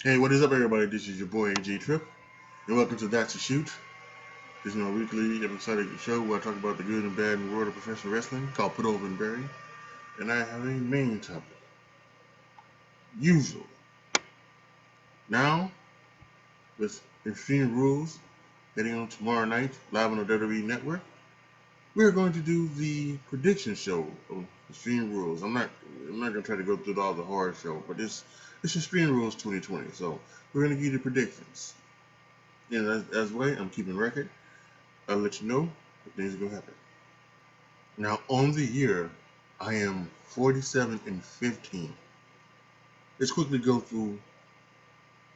Hey, what is up, everybody? This is your boy AJ Trip, and welcome to That's a Shoot. This is my weekly and exciting show where I talk about the good and bad in the world of professional wrestling, called Put Over and Bury. And I have a main topic. Usual. Now, with Extreme Rules heading on tomorrow night, live on the WWE Network, we're going to do the prediction show of Extreme Rules. I'm not going to try to go through all the horror show, but it's Extreme Rules 2020. So we're going to give you the predictions. And as way, I'm keeping record. I'll let you know if things are going to happen. Now, on the year, I am 47 and 15. Let's quickly go through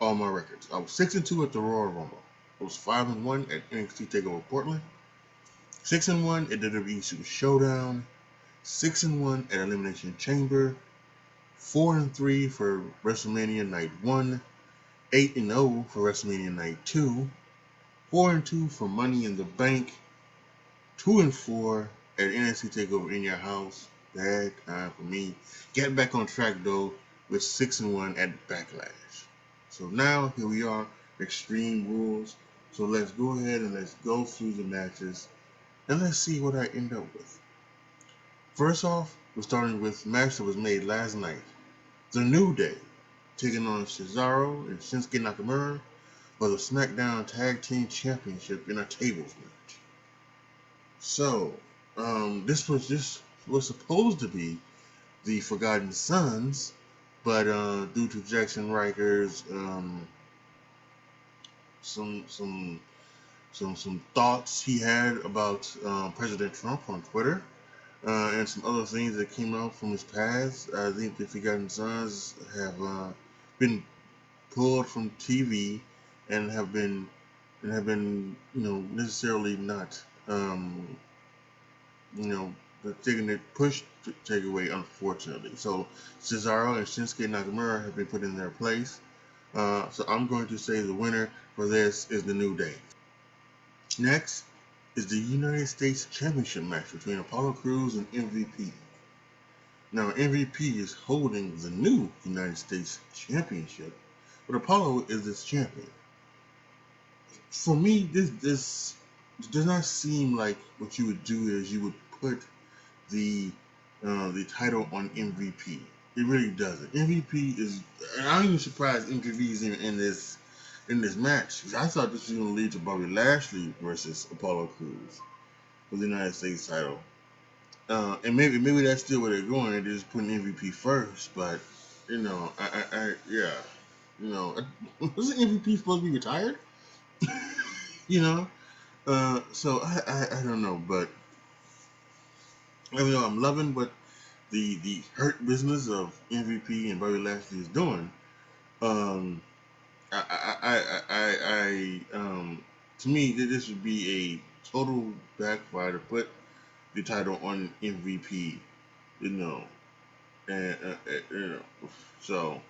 all my records. I was 6 and 2 at the Royal Rumble. I was 5 and 1 at NXT Takeover Portland. 6 and 1 at WWE Super Showdown. 6 and 1 at Elimination Chamber. 4 and 3 for WrestleMania Night 1. 8 and 0 for WrestleMania Night 2. 4 and 2 for Money in the Bank. 2 and 4 at NXT Takeover in Your House. Bad time for me. Get back on track though with 6 and 1 at Backlash. So now here we are, Extreme Rules. So let's go ahead and let's go through the matches and let's see what I end up with. First off, we're starting with a match that was made last night. The New Day taking on Cesaro and Shinsuke Nakamura for the Smackdown Tag Team Championship in a tables match. So, this was supposed to be the Forgotten Sons, but due to Jackson Riker's some some some thoughts he had about President Trump on Twitter, and some other things that came out from his past, I think the Forgotten Sons have been pulled from TV and have been necessarily not you know, the taking it pushed to take away, unfortunately. So Cesaro and Shinsuke Nakamura have been put in their place. So I'm going to say the winner for this is the New Day. Next is the United States Championship match between Apollo Crews and MVP. Now MVP is holding the new United States Championship, but Apollo is its champion. For me, this does not seem like what you would do is you would put the title on MVP. It really doesn't. MVP is, and I'm even surprised MVP is in this match. I thought this was going to lead to Bobby Lashley versus Apollo Crews for the United States title. And maybe that's still where they're going. They're just putting MVP first, but yeah, wasn't MVP supposed to be retired? you know, so I don't know, but I'm loving what the hurt business of MVP and Bobby Lashley is doing. Um, to me, this would be a total backfire to put the title on MVP, you know, so,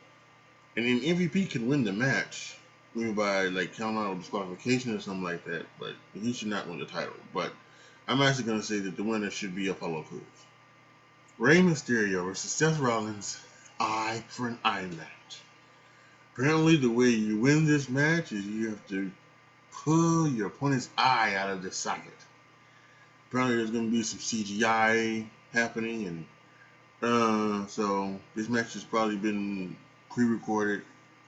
and then MVP can win the match, maybe by like count out disqualification or something like that, but he should not win the title. But I'm actually going to say that the winner should be Apollo Crews. Rey Mysterio versus Seth Rollins, eye for an eye match. Apparently, the way you win this match is you have to pull your opponent's eye out of the socket. Apparently, there's going to be some CGI happening, and so this match has probably been pre-recorded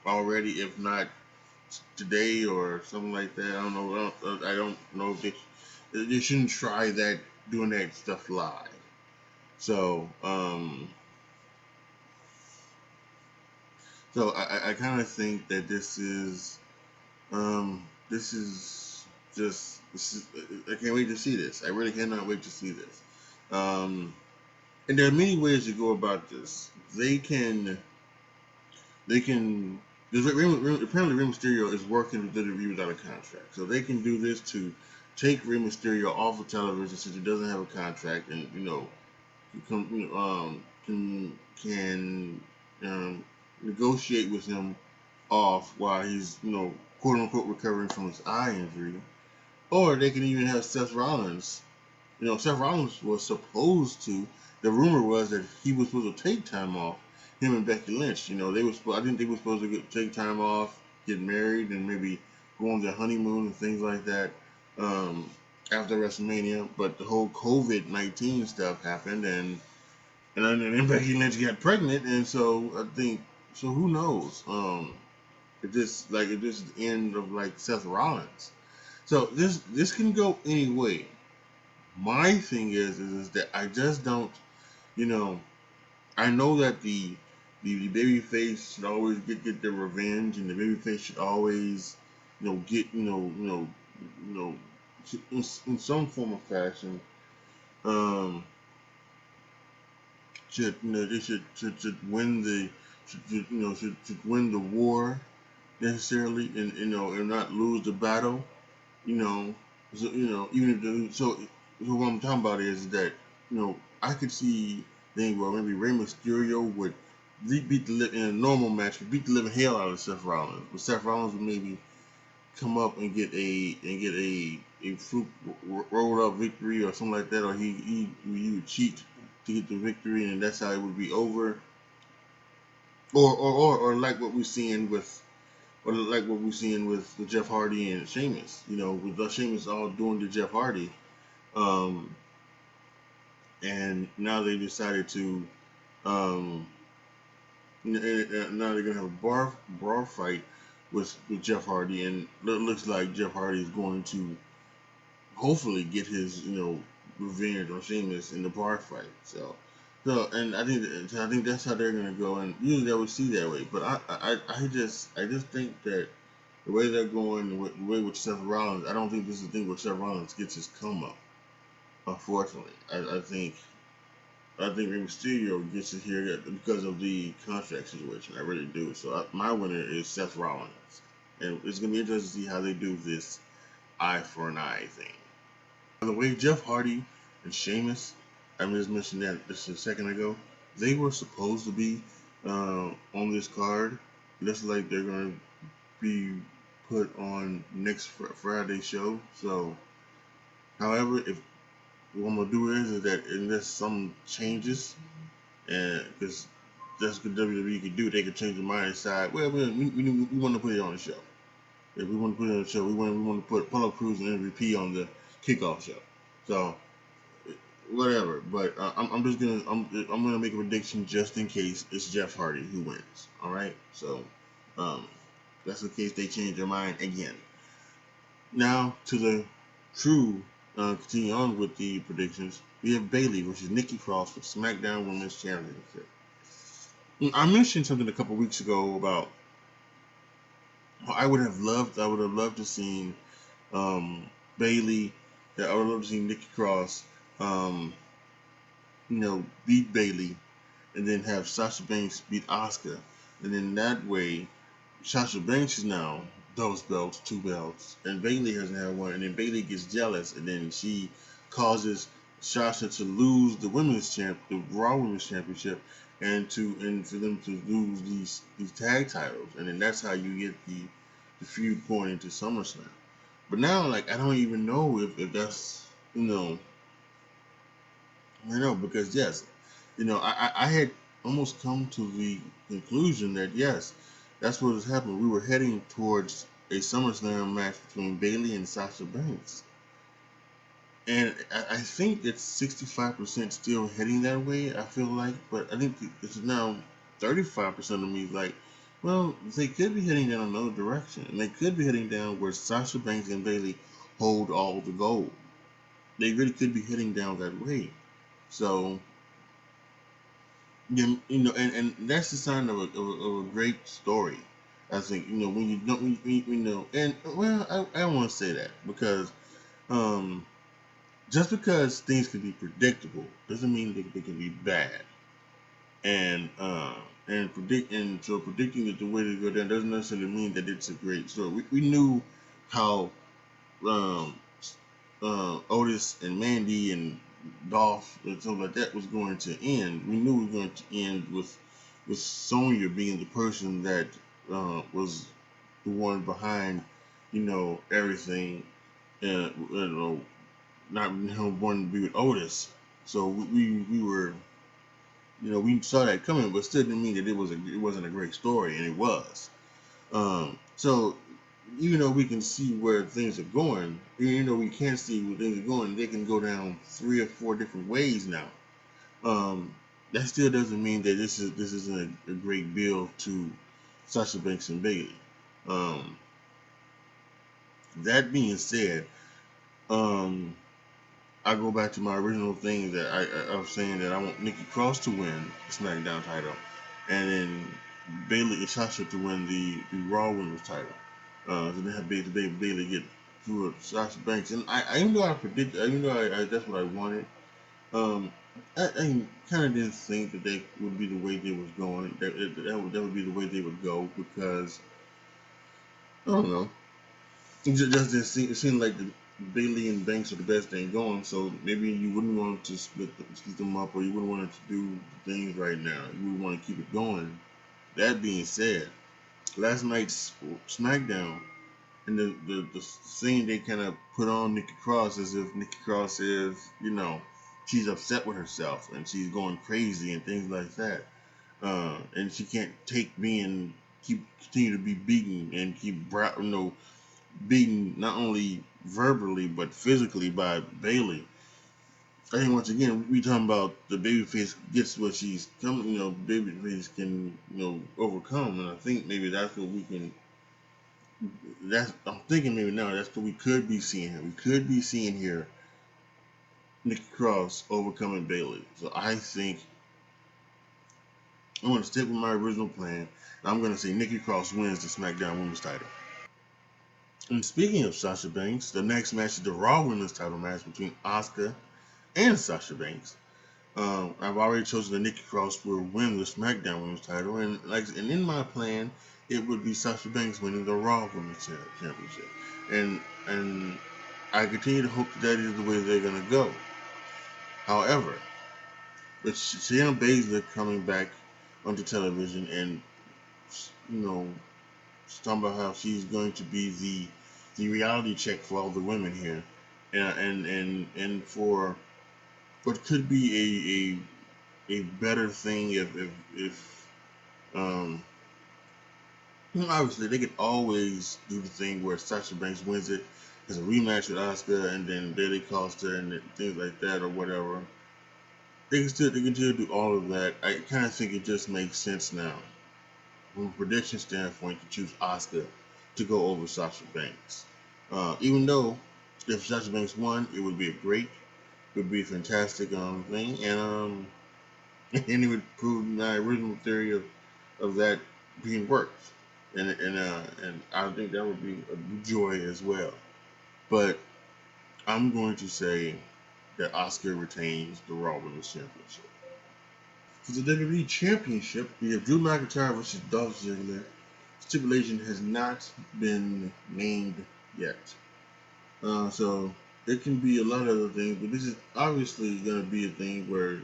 already, if not today or something like that. I don't know if they shouldn't try that doing that stuff live. So I kind of think that this is I can't wait to see this. I really cannot wait to see this. And there are many ways to go about this. They can apparently Rey Mysterio is working with WWE without a contract, so they can do this to take Rey Mysterio off of television since he doesn't have a contract, and can negotiate with him off while he's quote unquote recovering from his eye injury, or they can even have Seth Rollins. Seth Rollins was supposed to. The rumor was that he was supposed to take time off, him and Becky Lynch. I think they were supposed to take time off, get married, and maybe go on their honeymoon and things like that um, after WrestleMania. But the whole COVID-19 stuff happened, and then Becky Lynch got pregnant, and so I think so. Who knows? It just the end of like Seth Rollins. So this can go any way. My thing is that I just don't. You know, I know that the baby face should always get their revenge, and the baby face should always get you know in some form of fashion. Um, should they should win should win the war necessarily, and and not lose the battle. You know, so, even if so what I'm talking about is that I could see thing where maybe Rey Mysterio would in a normal match would beat the living hell out of Seth Rollins, but Seth Rollins would maybe come up and get a fruit rolled up victory or something like that, or he would cheat to get the victory, and that's how it would be over. Or like what we're seeing with Jeff Hardy and Sheamus. With the Sheamus all doing the Jeff Hardy, um, and now they decided to um, now they're gonna have a bar fight with Jeff Hardy, and it looks like Jeff Hardy is going to hopefully get his revenge on Sheamus in the bar fight. And I think that's how they're gonna go, and usually I would see that way. But I just think that the way they're going, the way with Seth Rollins, I don't think this is the thing where Seth Rollins gets his come up. Unfortunately, I think Rey Mysterio gets it here because of the contract situation. I really do. So my winner is Seth Rollins, and it's gonna be interesting to see how they do this eye for an eye thing. By the way, Jeff Hardy and Sheamus, I just mentioned that just a second ago. They were supposed to be on this card. It looks like they're gonna be put on next Friday show. So, however, if what I'm gonna do is that unless some changes, and because that's what WWE could do, they could change their mind and decide, well, we want to put it on the show. If we want to put it on the show, we want to put Apollo Crews and MVP on the kickoff show. So whatever. But I'm gonna make a prediction just in case it's Jeff Hardy who wins. All right. So um, that's in case they change their mind again. Now to the true. Continue on with the predictions. We have Bayley versus Nikki Cross for Smackdown Women's Championship. I mentioned something a couple weeks ago about how I would have loved to see Bayley. I would love to see Nikki Cross, um, beat Bayley, and then have Sasha Banks beat Asuka, and then that way Sasha Banks is now those belts, two belts, and Bayley hasn't had one, and then Bayley gets jealous, and then she causes Sasha to lose the Raw Women's Championship, and for them to lose these tag titles, and then that's how you get the feud going into SummerSlam. But now, like, I don't even know if that's I know, because yes, I had almost come to the conclusion that yes, that's what was happening. We were heading towards a SummerSlam match between Bayley and Sasha Banks, and I think it's 65% still heading that way. I feel like, but I think it's now 35% of me like, well, they could be heading down another direction, and they could be heading down where Sasha Banks and Bayley hold all the gold. They really could be heading down that way. So and that's the sign of a great story. I think when you don't, and well, I don't want to say that because um, just because things can be predictable doesn't mean they can be bad. And so predicting it the way to go down doesn't necessarily mean that it's a great story. We knew how um, Otis and Mandy and Dolph and stuff like that was going to end. We knew it was going to end with Sonya being the person that was the one behind, everything, not wanting to be with Otis. So we were we saw that coming, but still didn't mean that it wasn't a great story, and it was. So even though we can see where things are going, even though we can't see where things are going, they can go down 3 or 4 different ways now. Um, that still doesn't mean that this isn't a great build to Sasha Banks and Bayley. Um, that being said, um, I go back to my original thing that I was saying that I want Nikki Cross to win the SmackDown title, and then Bayley and Sasha to win the Raw Women's title. So they have Bayley get through Sasha Banks, and I even though I predict, even though that's what I wanted, um, I kind of didn't think that they would be the way they was going. That would be the way they would go because I don't know. It just didn't seem, it seemed like the Bailey and Banks are the best thing going, so maybe you wouldn't want to split them up, or you wouldn't want to do things right now. You would want to keep it going. That being said, last night's SmackDown and the scene they kind of put on Nikki Cross as if Nikki Cross is, she's upset with herself and she's going crazy and things like that, and she can't take being keep continue to be beaten and beaten not only verbally but physically by Bailey. I think once again we talking about the babyface gets what she's coming. Babyface can overcome, and I think maybe that's what we can. That's I'm thinking maybe now that's what we could be seeing here. We could be seeing here Nikki Cross overcoming Bailey. So I think I'm going to stick with my original plan. I'm going to say Nikki Cross wins the SmackDown Women's title. And speaking of Sasha Banks, the next match is the Raw Women's title match between Asuka and Sasha Banks. I've already chosen that Nikki Cross will win the SmackDown Women's title, and in my plan, it would be Sasha Banks winning the Raw Women's Championship, and I continue to hope that is the way they're gonna go. However, with Shayna Baszler coming back onto television and you know talking about how she's going to be the reality check for all the women here, and for what could be a better thing if um obviously they could always do the thing where Sasha Banks wins it as a rematch with Asuka and then Bayley Costa and things like that or whatever. They can still do all of that. I kind of think it just makes sense now from a prediction standpoint to choose Asuka to go over Sasha Banks. Even though if Sasha Banks won, it would be it would be a fantastic thing, and it would prove my original theory of that being worked, and I think that would be a joy as well. But I'm going to say that Oscar retains the Raw Women's Championship. For the WWE Championship, we have Drew McIntyre versus Dolph Ziggler. Stipulation has not been named yet, so it can be a lot of other things, but this is obviously going to be a thing where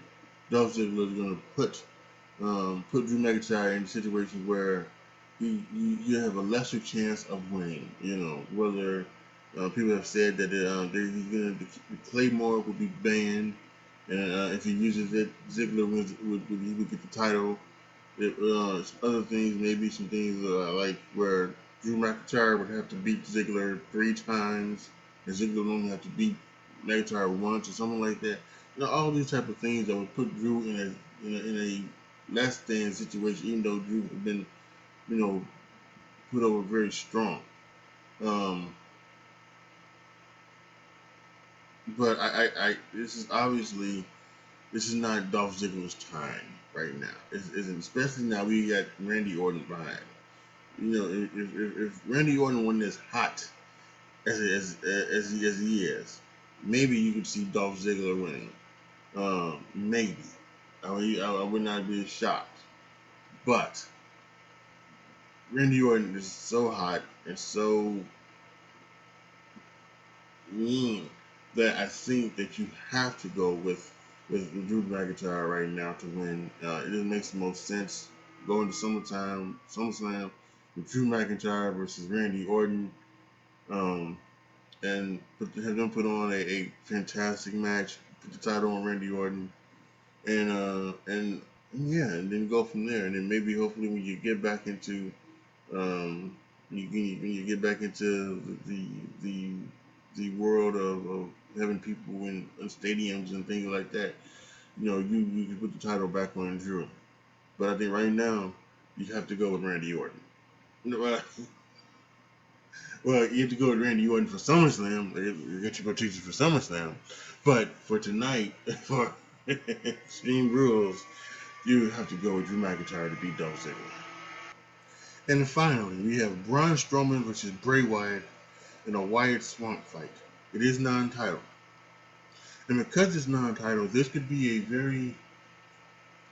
Dolph Ziggler is going to put Drew McIntyre in a situation where you have a lesser chance of winning. Whether people have said that he's going to the Claymore would be banned, and if he uses it, Ziggler would get the title. Other things, maybe some things like where Drew McIntyre would have to beat Ziggler 3 times, and Ziggler would only have to beat McIntyre once or something like that. All these type of things that would put Drew in a less than situation, even though Drew had been, you know, put over very strong. Um, but this is not Dolph Ziggler's time right now. Especially now we got Randy Orton behind. If Randy Orton wasn't as hot as he is, maybe you could see Dolph Ziggler winning. Maybe. I would not be shocked. But Randy Orton is so hot and so mean that I think that you have to go with Drew McIntyre right now to win. It just makes the most sense going to SummerSlam with Drew McIntyre versus Randy Orton, um, and have them put on a fantastic match. Put the title on Randy Orton, and Yeah, and then go from there, and then maybe hopefully when you get back into um, when you get back into the the world of having people in stadiums and things like that, you can put the title back on Drew. But I think right now you have to go with Randy Orton. Well, you have to go with Randy Orton for SummerSlam. You get your tickets for SummerSlam, but for tonight, for Extreme Rules, you have to go with Drew McIntyre to beat Dolph Ziggler. And finally, we have Braun Strowman versus Bray Wyatt in a Wyatt Swamp fight. It is non-title, and because it's non-title, this could be a very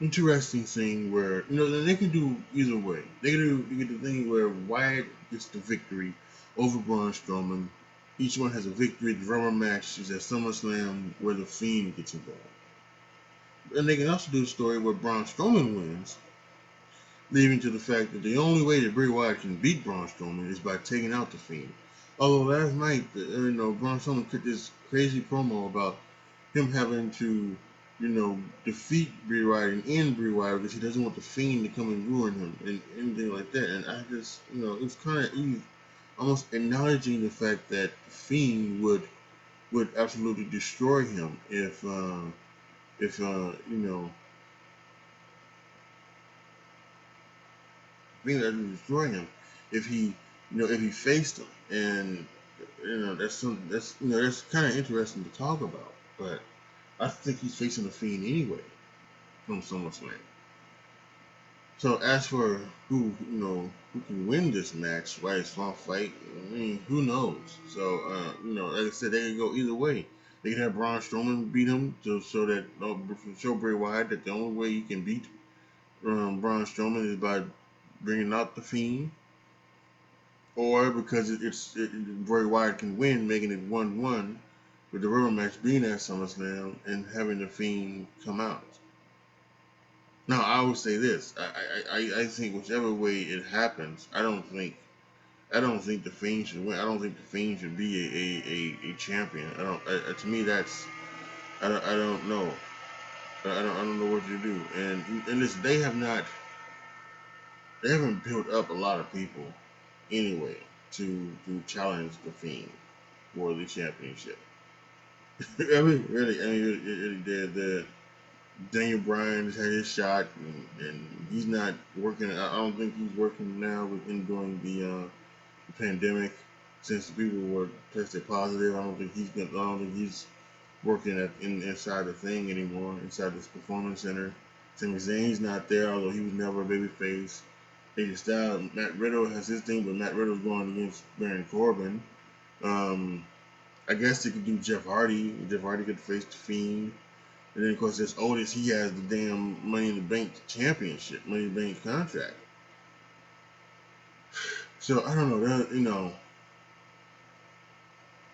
interesting thing where they can do either way. They can do the thing where Wyatt gets the victory over Braun Strowman. Each one has a victory. The rubber match is at SummerSlam where the Fiend gets involved. And they can also do a story where Braun Strowman wins, leading to the fact that the only way that Bray Wyatt can beat Braun Strowman is by taking out the Fiend. Although last night, Braun Strowman took this crazy promo about him having to, defeat Bray Wyatt and end Bray Wyatt because he doesn't want the Fiend to come and ruin him and anything like that. And I just, it was kind of almost acknowledging the fact that the Fiend would absolutely destroy him if Fiend would destroy him if he faced him. And that's kind of interesting to talk about. But I think he's facing the Fiend anyway from SummerSlam. So as for who can win this match, why it's fun fight, I mean, who knows? So like I said, they can go either way. They can have Braun Strowman beat him to show Bray Wyatt that the only way you can beat Braun Strowman is by bringing out the Fiend, or because Bray Wyatt can win, making it 1-1, with the rubber match being at SummerSlam and having the Fiend come out. Now, I would say this: I think whichever way it happens, I don't think the Fiend should win. I don't think the Fiend should be a champion. I don't. To me, I don't know. I don't know what to do. And listen, they haven't built up a lot of people anyway to challenge the Fiend for the championship. I mean, really, the Daniel Bryan has had his shot, and he's not working. I don't think he's working now during the pandemic, since the people were tested positive. I don't think he's working inside the thing anymore, inside this performance center. Sami Zayn's not there, although he was never a babyface. AJ Styles, Matt Riddle has his thing, but Matt Riddle's going against Baron Corbin. Um, I guess they could do Jeff Hardy. Jeff Hardy could face the Fiend. And then, of course, there's Otis. He has the damn Money in the Bank championship, Money in the Bank contract. So I don't know.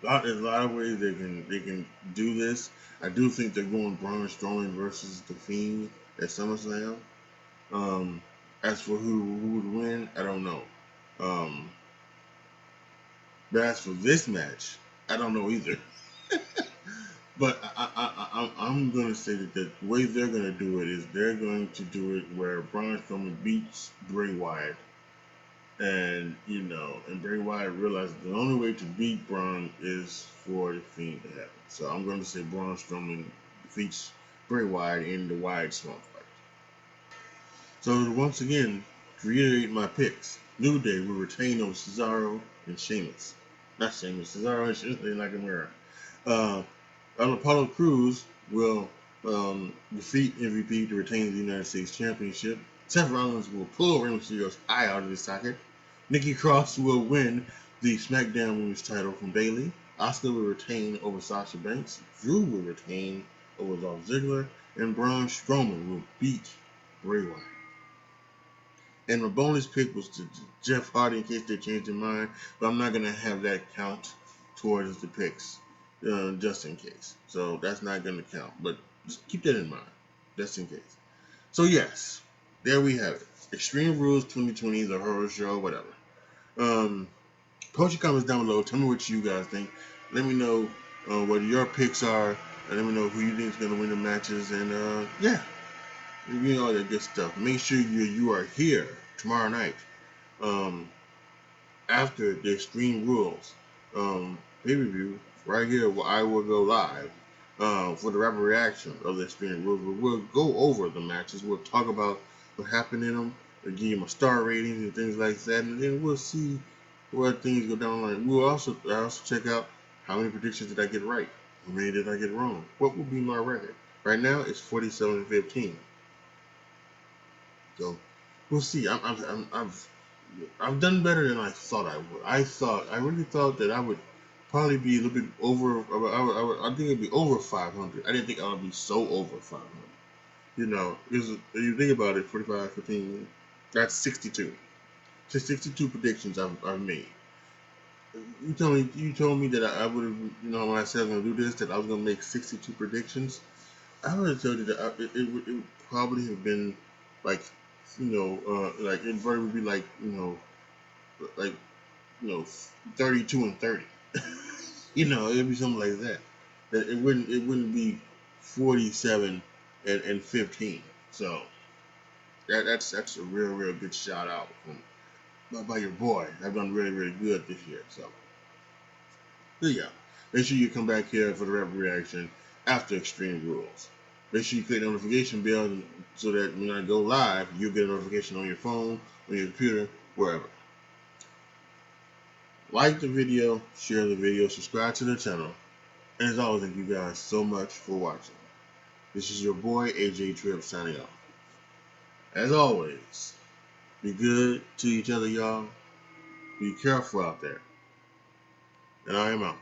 There's a lot of ways they can do this. I do think they're going Braun Strowman versus the Fiend at SummerSlam. Um, as for who would win, I don't know. Um, but as for this match, I don't know either. But I'm going to say that the way they're going to do it is they're going to do it where Braun Strowman beats Bray Wyatt, and Bray Wyatt realizes the only way to beat Braun is for the Fiend to happen. So I'm going to say Braun Strowman defeats Bray Wyatt in the Wyatt Swamp fight. So once again, to reiterate my picks, New Day will retain over Cesaro and Sheamus. Not Sheamus, Cesaro and Sheamus, they're like a mirror. Apollo Crews will defeat MVP to retain the United States Championship. Seth Rollins will pull Rey Mysterio's eye out of his socket. Nikki Cross will win the SmackDown Women's title from Bayley. Asuka will retain over Sasha Banks. Drew will retain over Dolph Ziggler. And Braun Strowman will beat Bray Wyatt. And my bonus pick was to Jeff Hardy in case they change their mind, but I'm not going to have that count towards the picks. Just in case. So that's not going to count. But just keep that in mind. Just in case. So yes, there we have it. Extreme Rules 2020, the horror show, whatever. Post your comments down below. Tell me what you guys think. Let me know what your picks are. And let me know who you think is going to win the matches. And yeah. You know, all that good stuff. Make sure you are here tomorrow night. Um, After the Extreme Rules pay-per-view, right here where I will go live for the rapid reaction of the Extreme Rules. We'll go over the matches. We'll talk about what happened in them. We'll give them a star ratings and things like that, and then we'll see where things go down the line. We'll also check out how many predictions did I get right, how many did I get wrong, what will be my record. Right now it's 47-15. So we'll see. I've done better than I thought I would. I really thought that I would probably be a little bit over. I think it'd be over 500. I didn't think I would be so over 500. You know, because if you think about it, 45, 15, that's 62. So 62 predictions I've made. You told me that I would have, when I said I was gonna do this, that I was gonna make 62 predictions. I would have told you that it would probably have been like, like it probably would be like, 32 and 30. It'd be something like that. It wouldn't be 47 and 15. So that's a real good shout out by your boy. I've done really good this year. So there you go. Make sure you come back here for the rap reaction after Extreme Rules. Make sure you click the notification bell so that when I go live, you'll get a notification on your phone, on your computer, wherever. Like the video, share the video, subscribe to the channel, and as always, thank you guys so much for watching. This is your boy AJ Trip signing off. As always, be good to each other, y'all. Be careful out there. And I am out.